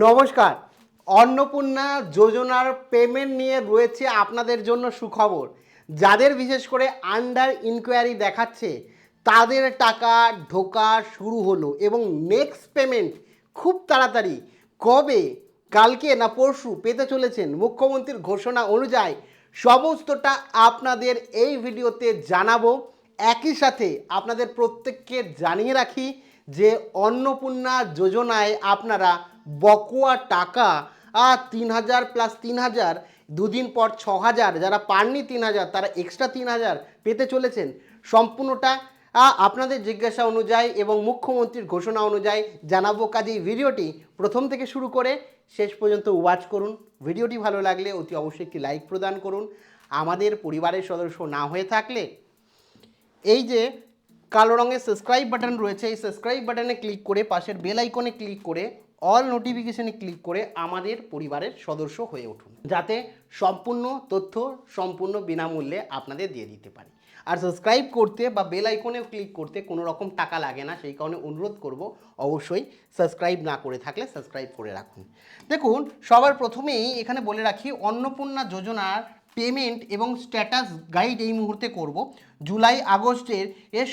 নমস্কার। অন্নপূর্ণা যোজনার পেমেন্ট নিয়ে রয়েছে আপনাদের জন্য সুখবর। যাদের বিশেষ করে আন্ডার ইনকোয়ারি দেখাচ্ছে তাদের টাকা ঢোকা শুরু হলো এবং নেক্সট পেমেন্ট খুব তাড়াতাড়ি কবে, কালকে না পরশু পেতে চলেছেন। মুখ্যমন্ত্রীর ঘোষণা অনুযায়ী সমস্তটা আপনাদের এই ভিডিওতে জানাবো। একই সাথে আপনাদের প্রত্যেককে জানিয়ে রাখি যে অন্নপূর্ণা যোজনায় আপনারা বকেয়া টাকা ৩,০০০ প্লাস ৩,০০০, দুদিন পর ৬,০০০, যারা পাননি ৩,০০০ তারা এক্সট্রা ৩,০০০ পেতে চলেছেন। সম্পূর্ণটা আপনাদের জিজ্ঞাসা অনুযায়ী এবং মুখ্যমন্ত্রীর ঘোষণা অনুযায়ী জানাবো। কাজে এই ভিডিওটি প্রথম থেকে শুরু করে শেষ পর্যন্ত ওয়াচ করুন। ভিডিওটি ভালো লাগলে অতি অবশ্যই একটি লাইক প্রদান করুন। আমাদের পরিবারের সদস্য না হয়ে থাকলে এই যে কালো রঙের সাবস্ক্রাইব বাটন রয়েছে, এই সাবস্ক্রাইব বাটনে ক্লিক করে পাশের বেল আইকনে ক্লিক করে অল নোটিফিকেশনে ক্লিক করে আমাদের পরিবারের সদস্য হয়ে উঠুন, যাতে সম্পূর্ণ তথ্য সম্পূর্ণ বিনামূল্যে আপনাদের দিয়ে দিতে পারি। আর সাবস্ক্রাইব করতে বা বেল আইকনেও ক্লিক করতে কোনো রকম টাকা লাগে না, সেই কারণে অনুরোধ করব অবশ্যই সাবস্ক্রাইব না করে থাকলে সাবস্ক্রাইব করে রাখুন। দেখুন, সবার প্রথমেই এখানে বলে রাখি অন্নপূর্ণা যোজনার পেমেন্ট এবং স্ট্যাটাস গাইড এই মুহূর্তে করব। জুলাই আগস্টের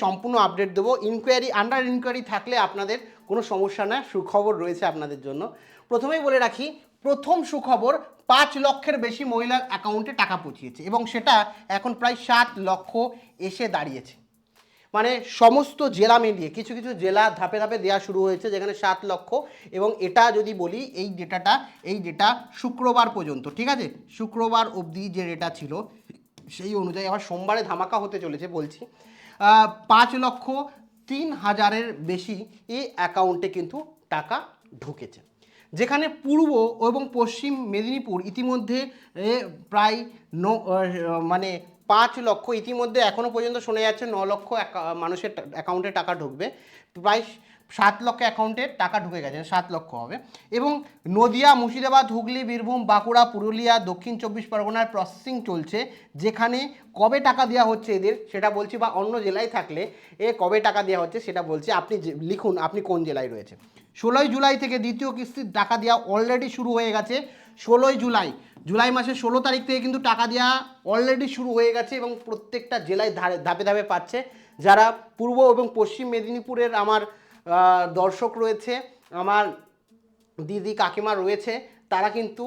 সম্পূর্ণ আপডেট দেবো। ইনকোয়ারি আন্ডার ইনকোয়ারি থাকলে আপনাদের কোনো সমস্যা না, সুখবর রয়েছে আপনাদের জন্য। প্রথমেই বলে রাখি, প্রথম সুখবর ৫ লক্ষের বেশি মহিলার অ্যাকাউন্টে টাকা পৌঁছিয়েছে এবং সেটা এখন প্রায় ৭ লক্ষ এসে দাঁড়িয়েছে। মানে সমস্ত জেলা মিলিয়ে কিছু কিছু জেলা ধাপে ধাপে দেওয়া শুরু হয়েছে, যেখানে ৭ লক্ষ। এবং এটা যদি বলি এই ডেটা শুক্রবার পর্যন্ত, ঠিক আছে, শুক্রবার অবধি যে ডেটা ছিল সেই অনুযায়ী আবার সোমবারে ধামাকা হতে চলেছে বলছি। ৫,০৩,০০০-এর বেশি এই অ্যাকাউন্টে কিন্তু টাকা ঢুকেছে, যেখানে পূর্ব এবং পশ্চিম মেদিনীপুর ইতিমধ্যে প্রায় মানে ৫ লক্ষ, ইতিমধ্যে এখনও পর্যন্ত শোনা যাচ্ছে ৯ লক্ষ মানুষের অ্যাকাউন্টে টাকা ঢুকবে। প্রায় ৭ লক্ষ অ্যাকাউন্টে টাকা ঢুকে গেছে, ৭ লক্ষ হবে। এবং নদিয়া, মুর্শিদাবাদ, হুগলি, বীরভূম, বাঁকুড়া, পুরুলিয়া, দক্ষিণ ২৪ পরগনার প্রসেসিং চলছে। যেখানে কবে টাকা দেওয়া হচ্ছে এদের সেটা বলছি, বা অন্য জেলায় থাকলে কবে টাকা দেওয়া হচ্ছে সেটা বলছি। আপনি লিখুন আপনি কোন জেলায় রয়েছে। ১৬ই জুলাই থেকে দ্বিতীয় কিস্তির টাকা দেওয়া অলরেডি শুরু হয়ে গেছে। ১৬ই জুলাই মাসের ১৬ তারিখ থেকে কিন্তু টাকা দেওয়া অলরেডি শুরু হয়ে গেছে এবং প্রত্যেকটা জেলায় ধাপে ধাপে পাচ্ছে। যারা পূর্ব এবং পশ্চিম মেদিনীপুরের আমার দর্শক রয়েছে, আমার দিদি কাকিমা রয়েছে, তারা কিন্তু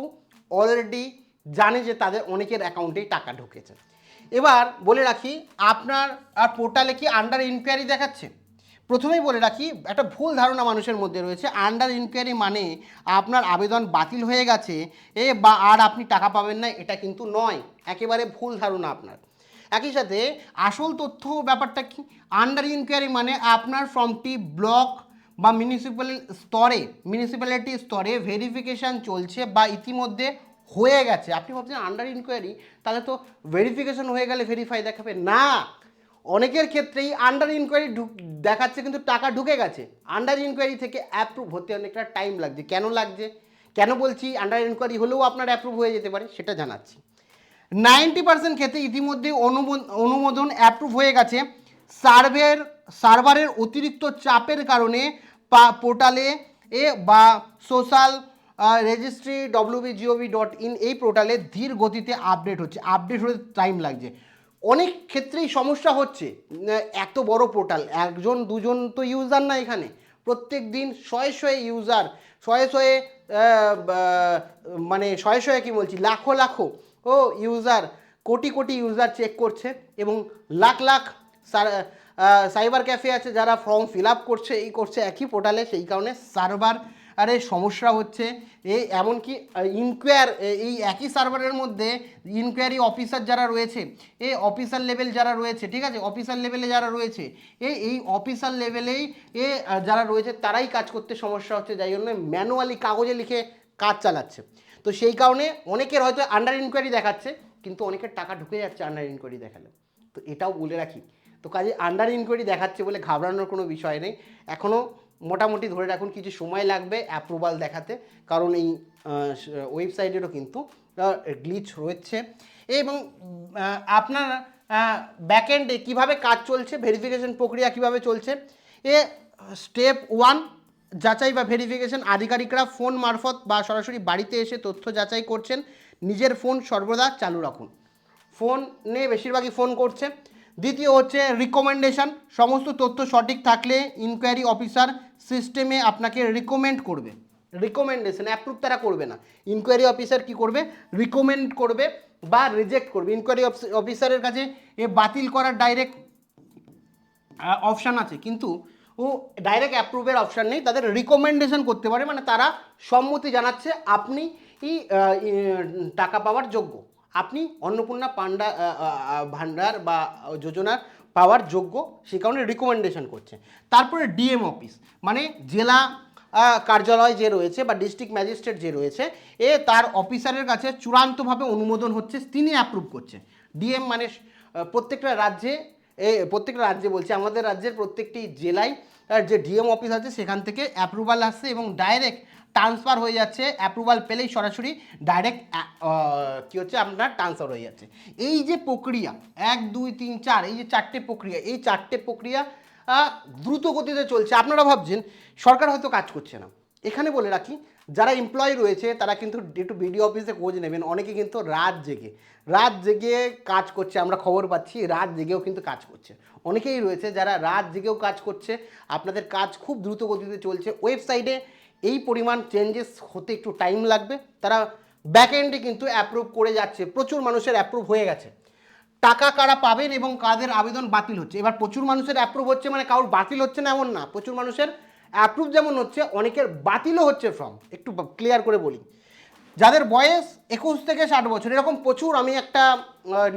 অলরেডি জানে যে তাদের অনেকের অ্যাকাউন্টেই টাকা ঢুকেছে। এবার বলে রাখি, আপনার আর পোর্টালে কি আন্ডার ইনকোয়ারি দেখাচ্ছে? প্রথমেই বলে রাখি, একটা ভুল ধারণা মানুষের মধ্যে রয়েছে, আন্ডার ইনকোয়ারি মানে আপনার আবেদন বাতিল হয়ে গেছে বা আর আপনি টাকা পাবেন না। এটা কিন্তু নয়, একেবারে ভুল ধারণা আপনার। একই সাথে আসল তথ্য ব্যাপারটা কি, আন্ডার ইনকোয়ারি মানে আপনার ফর্মটি ব্লক বা মিউনিসিপ্যালিটি স্তরে ভেরিফিকেশান চলছে বা ইতিমধ্যে হয়ে গেছে। আপনি ভাবছেন আন্ডার ইনকোয়ারি, তাহলে তো ভেরিফিকেশান হয়ে গেলে ভেরিফাই দেখাবে না। অনেকের ক্ষেত্রেই আন্ডার ইনকোয়ারি দেখাচ্ছে কিন্তু টাকা ঢুকে গেছে। আন্ডার ইনকোয়ারি থেকে অ্যাপ্রুভ হতে অনেকটা টাইম লাগছে। কেন বলছি আন্ডার ইনকোয়ারি হলেও আপনার অ্যাপ্রুভ হয়ে যেতে পারে সেটা জানাচ্ছি। 90% ক্ষেত্রে ইতিমধ্যে অনুমোদন অ্যাপ্রুভ হয়ে গেছে। সার্ভারের অতিরিক্ত চাপের কারণে পোর্টালে বা সোশ্যাল রেজিস্ট্রি www.gov.in এই পোর্টালে ধীর গতিতে আপডেট হতে টাইম লাগছে। অনেক ক্ষেত্রেই সমস্যা হচ্ছে। এত বড় পোর্টাল, একজন দুজন তো ইউজার না, এখানে প্রত্যেক দিন শয়ে ইউজার, মানে শয়ে কি বলছি, লাখো ইউজার, কোটি ইউজার চেক করছে এবং লাখ সাইবার ক্যাফে আছে যারা ফর্ম ফিল আপ করছে, একই পোর্টালে। সেই কারণে সার্ভারে সমস্যা হচ্ছে। এমনকি এই একই সার্ভারের মধ্যে ইনকোয়ারি অফিসার যারা রয়েছে, অফিসার লেভেল যারা রয়েছে, ঠিক আছে, অফিসার লেভেলে যারা রয়েছে, এই অফিসার লেভেলেই যারা রয়েছে তারাই কাজ করতে সমস্যা হচ্ছে, যাই জন্য ম্যানুয়ালি কাগজে লিখে কাজ চালাচ্ছে। তো সেই কারণে অনেকের হয়তো আন্ডার ইনকোয়ারি দেখাচ্ছে কিন্তু অনেকের টাকা ঢুকে যাচ্ছে আন্ডার ইনকোয়ারি দেখালে। তো এটাও বলে রাখি। তো কাজে আন্ডার ইনকোয়ারি দেখাচ্ছে বলে ঘাবড়ানোর কোনো বিষয় নেই। এখনও মোটামুটি ধরে রাখুন কিছু সময় লাগবে অ্যাপ্রুভাল দেখাতে, কারণ এই ওয়েবসাইটেরও কিন্তু গ্লিচ রয়েছে। এবং আপনার ব্যাকএন্ডে কীভাবে কাজ চলছে, ভেরিফিকেশন প্রক্রিয়া কীভাবে চলছে, স্টেপ 1 যাচাই বা ভেরিফিকেশন আধিকারিকরা ফোন মারফত বা সরাসরি বাড়িতে এসে তথ্য যাচাই করছেন। নিজের ফোন সর্বদা চালু রাখুন। ফোন নিয়ে বেশিরভাগই ফোন করছে। দ্বিতীয় হচ্ছে রিকমেন্ডেশন, সমস্ত তথ্য সঠিক থাকলে ইনকোয়ারি অফিসার সিস্টেমে আপনাকে রিকমেন্ড করবে। রিকমেন্ডেশন অ্যাপ্রুভ তারা করবে না, ইনকোয়ারি অফিসার কি করবে, রিকমেন্ড করবে বা রিজেক্ট করবে। ইনকোয়ারি অফিসারের কাছে এ বাতিল করার ডাইরেক্ট অপশান আছে, কিন্তু ও ডাইরেক্ট অ্যাপ্রুভের অপশান নেই, তাদের রিকমেন্ডেশন করতে পারে, মানে তারা সম্মতি জানাচ্ছে আপনি টাকা পাওয়ার যোগ্য, আপনি অন্নপূর্ণা পান্ডা ভান্ডার বা যোজনার পাওয়ার যোগ্য, সে কারণে রিকমেন্ডেশন করছে। তারপরে ডিএম অফিস মানে জেলা কার্যালয় যে রয়েছে বা ডিস্ট্রিক্ট ম্যাজিস্ট্রেট যে রয়েছে, তার অফিসারের কাছে চূড়ান্তভাবে অনুমোদন হচ্ছে, তিনি অ্যাপ্রুভ করছে। ডিএম মানে প্রত্যেকটা রাজ্যে বলছি, আমাদের রাজ্যের প্রত্যেকটি জেলায় যে ডিএম অফিস আছে সেখান থেকে অ্যাপ্রুভাল আসছে এবং ডাইরেক্ট ট্রান্সফার হয়ে যাচ্ছে। অ্যাপ্রুভাল পেলেই সরাসরি ডাইরেক্ট কী হচ্ছে, আপনার ট্রান্সফার হয়ে যাচ্ছে। এই যে প্রক্রিয়া 1 2 3 4, এই যে 4টে প্রক্রিয়া, এই 4টে প্রক্রিয়া দ্রুত গতিতে চলছে। আপনারা ভাবছেন সরকার হয়তো কাজ করছে না, এখানে বলে রাখি যারা এমপ্লয়ি রয়েছে তারা কিন্তু একটু বিডিও অফিসে খোঁজ নেবেন, অনেকে কিন্তু রাত জেগে কাজ করছে, আমরা খবর পাচ্ছি রাত জেগেও কিন্তু কাজ করছে। অনেকেই রয়েছে যারা রাত জেগেও কাজ করছে, আপনাদের কাজ খুব দ্রুত গতিতে চলছে। ওয়েবসাইটে এই পরিমাণ চেঞ্জেস হতে একটু টাইম লাগবে, তারা ব্যাকএন্ডে কিন্তু অ্যাপ্রুভ করে যাচ্ছে, প্রচুর মানুষের অ্যাপ্রুভ হয়ে গেছে। টাকা কারা পাবেন এবং কাদের আবেদন বাতিল হচ্ছে, এবার প্রচুর মানুষের অ্যাপ্রুভ হচ্ছে মানে কারোর বাতিল হচ্ছে না এমন না, প্রচুর মানুষের অ্যাপ্রুভ যেমন হচ্ছে অনেকের বাতিলও হচ্ছে ফর্ম। একটু ক্লিয়ার করে বলি, যাদের বয়স 21 থেকে 60 বছর, এরকম প্রচুর, আমি একটা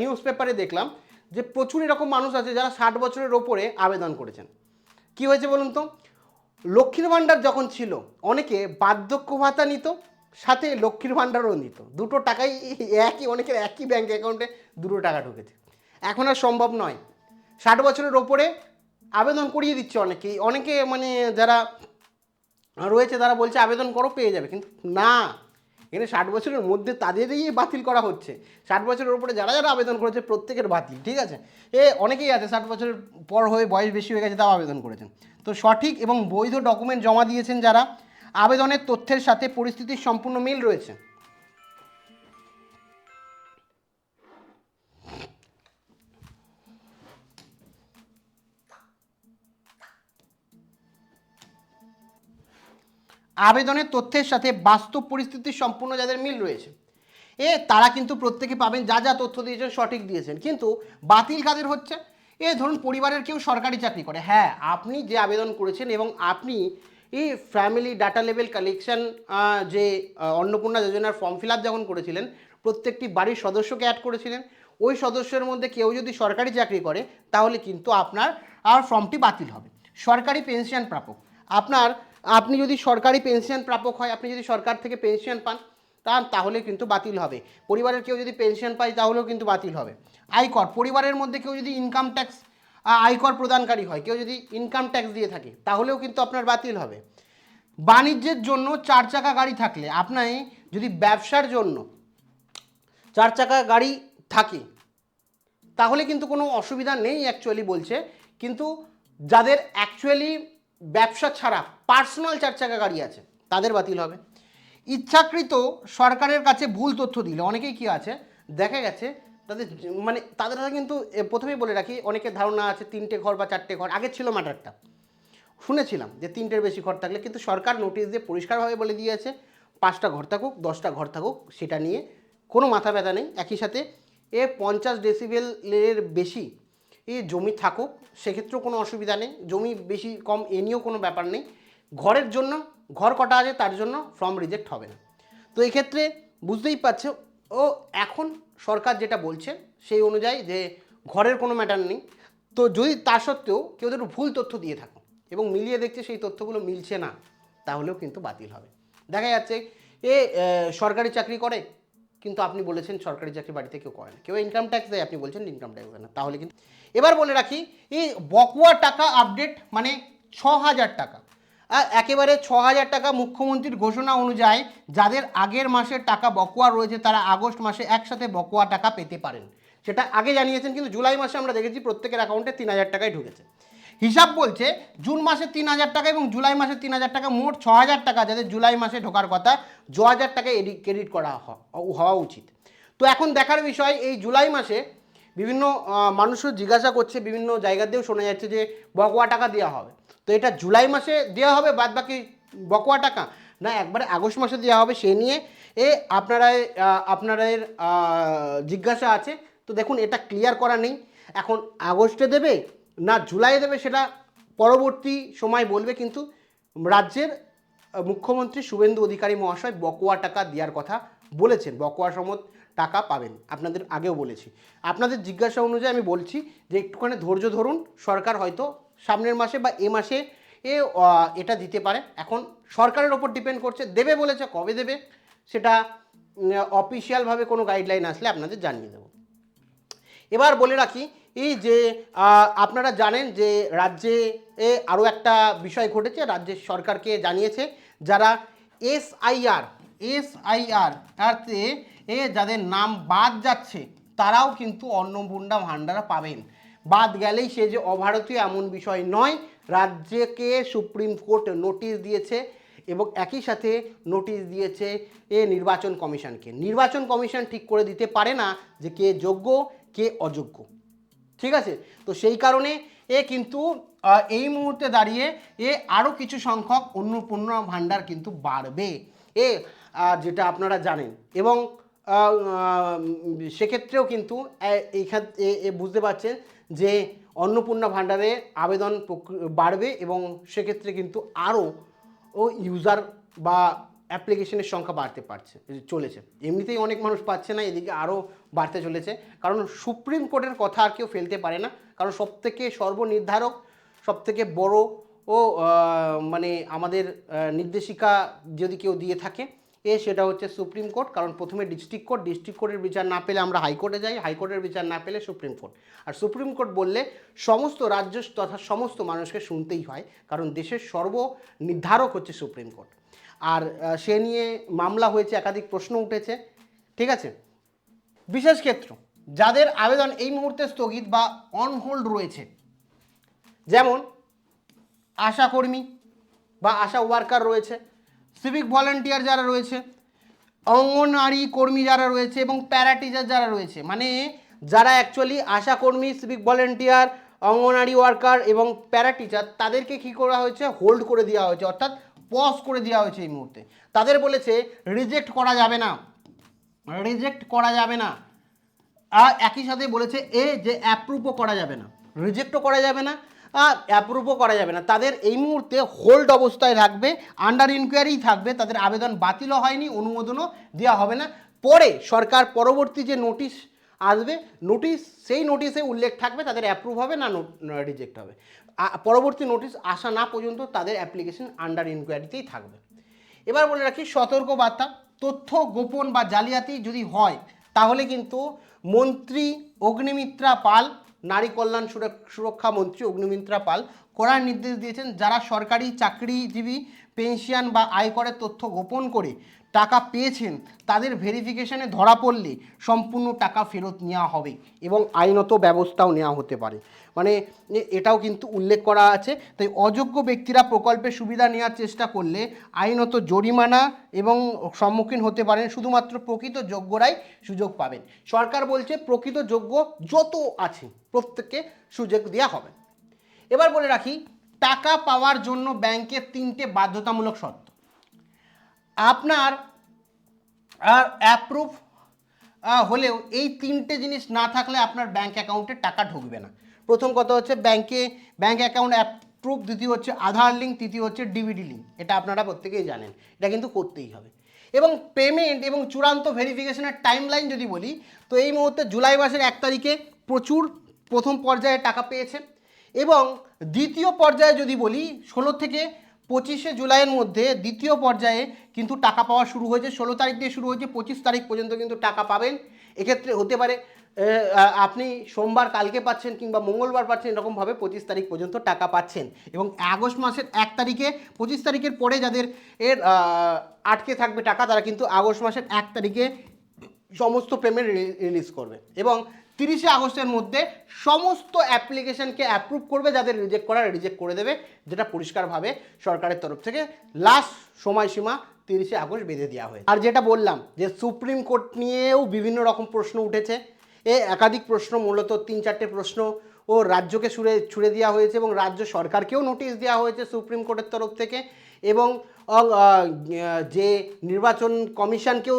নিউজ পেপারে দেখলাম যে প্রচুর এরকম মানুষ আছে যারা 60 বছরের ওপরে আবেদন করেছেন। কি হয়েছে বলুন তো, লক্ষ্মীর ভাণ্ডার যখন ছিল অনেকে বার্ধক্য ভাতা নিত, সাথে লক্ষ্মীর ভাণ্ডারও নিত, দুটো টাকাই একই, অনেকের একই ব্যাঙ্ক অ্যাকাউন্টে দুটো টাকা ঢুকেছে। এখন আর সম্ভব নয়, 60 বছরের ওপরে আবেদন করিয়ে দিচ্ছে অনেকে মানে যারা রয়েছে তারা বলছে আবেদন করো পেয়ে যাবে, কিন্তু না, এখানে 60 বছরের মধ্যে তাদেরই বাতিল করা হচ্ছে। 60 বছরের উপরে যারা যারা আবেদন করেছে প্রত্যেকের বাতিল, ঠিক আছে। অনেকেই আছে 60 বছরের পর হয়ে বয়স বেশি হয়ে গেছে তাও আবেদন করেছেন। তো সঠিক এবং বৈধ ডকুমেন্ট জমা দিয়েছেন যারা, আবেদনের তথ্যের সাথে পরিস্থিতির সম্পূর্ণ মিল রয়েছে। আবেদনের তথ্যের সাথে বাস্তব পরিস্থিতির সম্পূর্ণ যাদের মিল রয়েছে, তারা কিন্তু প্রত্যেকে পাবেন, যা যা তথ্য দিয়েছেন সঠিক দিয়েছেন। কিন্তু বাতিল কাদের হচ্ছে, ধরুন পরিবারের কেউ সরকারি চাকরি করে, হ্যাঁ আপনি যে আবেদন করেছেন এবং আপনি এই ফ্যামিলি ডাটা লেভেল কালেকশন যে অন্নপূর্ণা যোজনার ফর্ম ফিল আপ যখন করেছিলেন, প্রত্যেকটি বাড়ির সদস্যকে অ্যাড করেছিলেন, ওই সদস্যের মধ্যে কেউ যদি সরকারি চাকরি করে তাহলে কিন্তু আপনার ফর্মটি বাতিল হবে। সরকারি পেনশন প্রাপক, আপনি যদি সরকারি পেনশন প্রাপক হয়, আপনি যদি সরকার থেকে পেনশন পান তাহলে কিন্তু বাতিল হবে। পরিবারের কেউ যদি পেনশন পায় তাহলেও কিন্তু বাতিল হবে। আয়কর, পরিবারের মধ্যে কেউ যদি ইনকাম ট্যাক্স আয়কর প্রদানকারী হয়, কেউ যদি ইনকাম ট্যাক্স দিয়ে থাকে তাহলেও কিন্তু আপনার বাতিল হবে। বাণিজ্যের জন্য 4 চাকা গাড়ি থাকলে, আপনার যদি ব্যবসার জন্য 4 চাকা গাড়ি থাকে তাহলে কিন্তু কোনো অসুবিধা নেই অ্যাকচুয়ালি বলছে, কিন্তু যাদের অ্যাকচুয়ালি ব্যবসা ছাড়া পার্সোনাল 4 চাকা গাড়ি আছে তাদের বাতিল হবে। ইচ্ছাকৃত সরকারের কাছে ভুল তথ্য দিলে, অনেকেই কি আছে দেখা গেছে তাদের কিন্তু প্রথমেই বলে রাখি, অনেকের ধারণা আছে 3টে ঘর বা 4টে ঘর, আগে ছিল ম্যাটারটা শুনেছিলাম যে 3টের বেশি ঘর থাকলে, কিন্তু সরকার নোটিশ দিয়ে পরিষ্কারভাবে বলে দিয়েছে 5টা ঘর থাকুক 10টা ঘর থাকুক সেটা নিয়ে কোনো মাথা ব্যথা নেই। একই সাথে 50 ডেসিবেলের বেশি জমি থাকুক সেক্ষেত্রেও কোনো অসুবিধা নেই, জমি বেশি কম এ নিয়েও কোনো ব্যাপার নেই। ঘরের জন্য ঘর কটা আছে তার জন্য ফর্ম রিজেক্ট হবে না। তো এই ক্ষেত্রে বুঝতেই পারছো এখন সরকার যেটা বলছে সেই অনুযায়ী যে ঘরের কোনো ম্যাটার নেই। তো যদি তা সত্ত্বেও কেউ যদি ভুল তথ্য দিয়ে থাকো এবং মিলিয়ে দেখছে সেই তথ্যগুলো মিলছে না তাহলেও কিন্তু বাতিল হবে। দেখা যাচ্ছে সরকারি চাকরি করে কিন্তু আপনি বলেছেন সরকারি চাকরি বাড়িতে কেউ করে না, কেউ ইনকাম ট্যাক্স দেয় আপনি বলছেন ইনকাম ট্যাক্স দেয় না, তাহলে কিন্তু। এবার বলে রাখি এই বকেয়া টাকা আপডেট মানে 6000 টাকা, একেবারে 6000 টাকা মুখ্যমন্ত্রীর ঘোষণা অনুযায়ী যাদের আগের মাসের টাকা বকেয়া রয়েছে তারা আগস্ট মাসে একসাথে বকেয়া টাকা পেতে পারেন, সেটা আগে জানিয়েছেন, কিন্তু জুলাই মাসে আমরা দেখেছি প্রত্যেকের অ্যাকাউন্টে 3000 টাকাই ঢুকেছে। হিসাব বলছে জুন মাসে 3,000 টাকা এবং জুলাই মাসে 3,000 টাকা, মোট 6,000 টাকা যাদের জুলাই মাসে ঢোকার কথা 2,000 টাকা ক্রেডিট করা হওয়া উচিত। তো এখন দেখার বিষয়, এই জুলাই মাসে বিভিন্ন মানুষও জিজ্ঞাসা করছে, বিভিন্ন জায়গাতেও শোনা যাচ্ছে যে বকেয়া টাকা দেওয়া হবে। তো এটা জুলাই মাসে দেওয়া হবে বাদ বাকি বকেয়া টাকা, না একবারে আগস্ট মাসে দেওয়া হবে, সে নিয়ে আপনাদের জিজ্ঞাসা আছে। তো দেখুন, এটা ক্লিয়ার করা নেই, এখন আগস্টে দেবে না জুলাইয়ে দেবে সেটা পরবর্তী সময় বলবে। কিন্তু রাজ্যের মুখ্যমন্ত্রী শুভেন্দু অধিকারী মহাশয় বকেয়া টাকা দেওয়ার কথা বলেছেন, বকেয়া সমত টাকা পাবেন, আপনাদের আগেও বলেছি। আপনাদের জিজ্ঞাসা অনুযায়ী আমি বলছি যে একটুখানি ধৈর্য ধরুন, সরকার হয়তো সামনের মাসে বা এ মাসে এটা দিতে পারে। এখন সরকারের ওপর ডিপেন্ড করছে, দেবে বলেছে, কবে দেবে সেটা অফিসিয়ালভাবে কোনো গাইডলাইন আসলে আপনাদের জানিয়ে দেব। এবার বলে রাখি এই যে আপনারা জানেন যে রাজ্যে আরও একটা বিষয় ঘটেছে, রাজ্যের সরকারকে জানিয়েছে যারা এসআইআরতে যাদের নাম বাদ যাচ্ছে তারাও কিন্তু অন্নপূর্ণা ভাণ্ডার পাবেন। বাদ গেলেই সে যে অভারতীয় এমন বিষয় নয়, রাজ্যকে সুপ্রিম কোর্ট নোটিশ দিয়েছে এবং একই সাথে নোটিশ দিয়েছে নির্বাচন কমিশনকে। নির্বাচন কমিশন ঠিক করে দিতে পারে না যে কে যোগ্য কে অযোগ্য, ঠিক আছে? তো সেই কারণে কিন্তু এই মুহূর্তে দাঁড়িয়ে আরও কিছু সংখ্যক অন্নপূর্ণা ভাণ্ডার কিন্তু বাড়বে, যেটা আপনারা জানেন। এবং সেক্ষেত্রেও কিন্তু বুঝতে পারছেন যে অন্নপূর্ণা ভাণ্ডারে আবেদন বাড়বে এবং সেক্ষেত্রে কিন্তু আরও ইউজার বা অ্যাপ্লিকেশনের সংখ্যা বাড়তে চলেছে। এমনিতেই অনেক মানুষ পাচ্ছে না, এদিকে আরও বাড়তে চলেছে, কারণ সুপ্রিম কোর্টের কথা আর কেউ ফেলতে পারে না। কারণ সবথেকে সর্বনির্ধারক, সবথেকে বড় মানে আমাদের নির্দেশিকা যদি কেউ দিয়ে থাকে সেটা হচ্ছে সুপ্রিম কোর্ট। কারণ প্রথমে ডিস্ট্রিক্ট কোর্টের বিচার না পেলে আমরা হাইকোর্টে যাই, হাইকোর্টের বিচার না পেলে সুপ্রিম কোর্ট, আর সুপ্রিম কোর্ট বললে সমস্ত রাজ্য তথা সমস্ত মানুষকে শুনতেই হয়, কারণ দেশের সর্বনির্ধারক হচ্ছে সুপ্রিম কোর্ট। আর সে নিয়ে মামলা হয়েছে, একাধিক প্রশ্ন উঠেছে, ঠিক আছে? বিশেষ ক্ষেত্র যাদের আবেদন এই মুহূর্তে স্থগিত বা অন হোল্ড রয়েছে, যেমন আশাকর্মী বা আশা ওয়ার্কার রয়েছে, সিভিক ভলেন্টিয়ার যারা রয়েছে, অঙ্গনওয়াড়ি কর্মী যারা রয়েছে এবং প্যারা টিচার যারা রয়েছে, মানে যারা অ্যাকচুয়ালি আশাকর্মী, সিভিক ভলেন্টিয়ার, অঙ্গনওয়াড়ি ওয়ার্কার এবং প্যারা টিচার, তাদেরকে কী করা হয়েছে, হোল্ড করে দেওয়া হয়েছে, অর্থাৎ পজ করে দেওয়া হয়েছে এই মুহূর্তে। তাদের বলেছে রিজেক্ট করা যাবে না, আর একই সাথে বলেছে যে অ্যাপ্রুভও করা যাবে না, রিজেক্টও করা যাবে না, অ্যাপ্রুভও করা যাবে না। তাদের এই মুহূর্তে হোল্ড অবস্থায় থাকবে, আন্ডার ইনকোয়ারি থাকবে, তাদের আবেদন বাতিলও হয়নি, অনুমোদনও দেওয়া হবে না। পরে সরকার পরবর্তী যে নোটিশ আসবে, সেই নোটিশে উল্লেখ থাকবে তাদের অ্যাপ্রুভ হবে না রিজেক্ট হবে। পরবর্তী নোটিশ আসা না পর্যন্ত তাদের অ্যাপ্লিকেশন আন্ডার ইনকোয়ারিতেই থাকবে। এবার বলে রাখি সতর্কবার্তা, তথ্য গোপন বা জালিয়াতি যদি হয় তাহলে কিন্তু মন্ত্রী অগ্নিমিত্রা পাল, নারী কল্যাণ সুরক্ষা মন্ত্রী অগ্নিমিত্রা পাল করার নির্দেশ দিয়েছেন, যারা সরকারি চাকরিজীবী, পেনশন বা আয়করের তথ্য গোপন করে টাকা পেয়েছেন তাদের ভেরিফিকেশনে ধরা পড়লে সম্পূর্ণ টাকা ফেরত নেওয়া হবে এবং আইনত ব্যবস্থাও নেওয়া হতে পারে। মানে এটাও কিন্তু উল্লেখ করা আছে। তাই অযোগ্য ব্যক্তিরা প্রকল্পের সুবিধা নেওয়ার চেষ্টা করলে আইনত জরিমানা এবং সম্মুখীন হতে পারেন, শুধুমাত্র প্রকৃত যোগ্যরাই সুযোগ পাবেন। সরকার বলছে প্রকৃত যোগ্য যত আছে প্রত্যেককে সুযোগ দেওয়া হবে। এবার বলে রাখি টাকা পাওয়ার জন্য ব্যাংকের 3টে বাধ্যতামূলক শর্ত। আপনার অ্যাপ্রুভ হলেও এই 3টে জিনিস না থাকলে আপনার ব্যাংক অ্যাকাউন্টে টাকা ঢুকবে না। প্রথম কথা হচ্ছে ব্যাংক অ্যাকাউন্ট অ্যাপ্রুভ, দ্বিতীয় হচ্ছে আধার লিঙ্ক, তৃতীয় হচ্ছে ডিবিটি লিঙ্ক। এটা আপনারা প্রত্যেকেই জানেন, এটা কিন্তু করতেই হবে। এবং পেমেন্ট এবং চূড়ান্ত ভেরিফিকেশনের টাইমলাইন যদি বলি, তো এই মুহূর্তে জুলাই মাসের 1 তারিখে প্রথম পর্যায়ে টাকা পেয়েছে এবং দ্বিতীয় পর্যায়ে যদি বলি 16 থেকে 25শে জুলাইয়ের মধ্যে দ্বিতীয় পর্যায়ে কিন্তু টাকা পাওয়া শুরু হয়েছে। 16 তারিখ দিয়ে শুরু হয়েছে, 25 তারিখ পর্যন্ত কিন্তু টাকা পাবেন। এক্ষেত্রে হতে পারে আপনি সোমবার কালকে পাচ্ছেন কিংবা মঙ্গলবার পাচ্ছেন, এরকমভাবে 25 তারিখ পর্যন্ত টাকা পাচ্ছেন। এবং আগস্ট মাসের 1 তারিখে 25 তারিখের পরে যাদের আটকে থাকবে টাকা, তারা কিন্তু আগস্ট মাসের 1 তারিখে সমস্ত পেমেন্ট রিলিজ করবে। এবং 30 আগস্টের মধ্যে সমস্ত অ্যাপ্লিকেশনকে অ্যাপ্রুভ করবে, যাদের রিজেক্ট করার রিজেক্ট করে দেবে, যেটা পরিষ্কারভাবে সরকারের তরফ থেকে লাস্ট সময়সীমা 30 আগস্ট বেঁধে দেওয়া হয়েছে। আর যেটা বললাম যে সুপ্রিম কোর্ট নিয়েও বিভিন্ন রকম প্রশ্ন উঠেছে, একাধিক প্রশ্ন, মূলত 3-4টে প্রশ্ন ও রাজ্যকে ছুড়ে দেওয়া হয়েছে এবং রাজ্য সরকারকেও নোটিশ দেওয়া হয়েছে সুপ্রিম কোর্টের তরফ থেকে, এবং যে নির্বাচন কমিশনকেও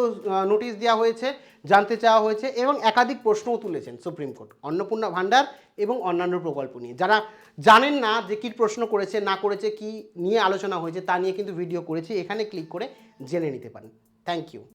নোটিশ দেওয়া হয়েছে, জানতে চাওয়া হয়েছে, এবং একাধিক প্রশ্নও তুলেছেন সুপ্রিম কোর্ট অন্নপূর্ণা ভাণ্ডার এবং অন্যান্য প্রকল্প নিয়ে। যারা জানেন না যে কী প্রশ্ন করেছে না করেছে, কি নিয়ে আলোচনা হয়েছে, তা নিয়ে কিন্তু ভিডিও করেছি, এখানে ক্লিক করে জেনে নিতে পারেন। Thank you.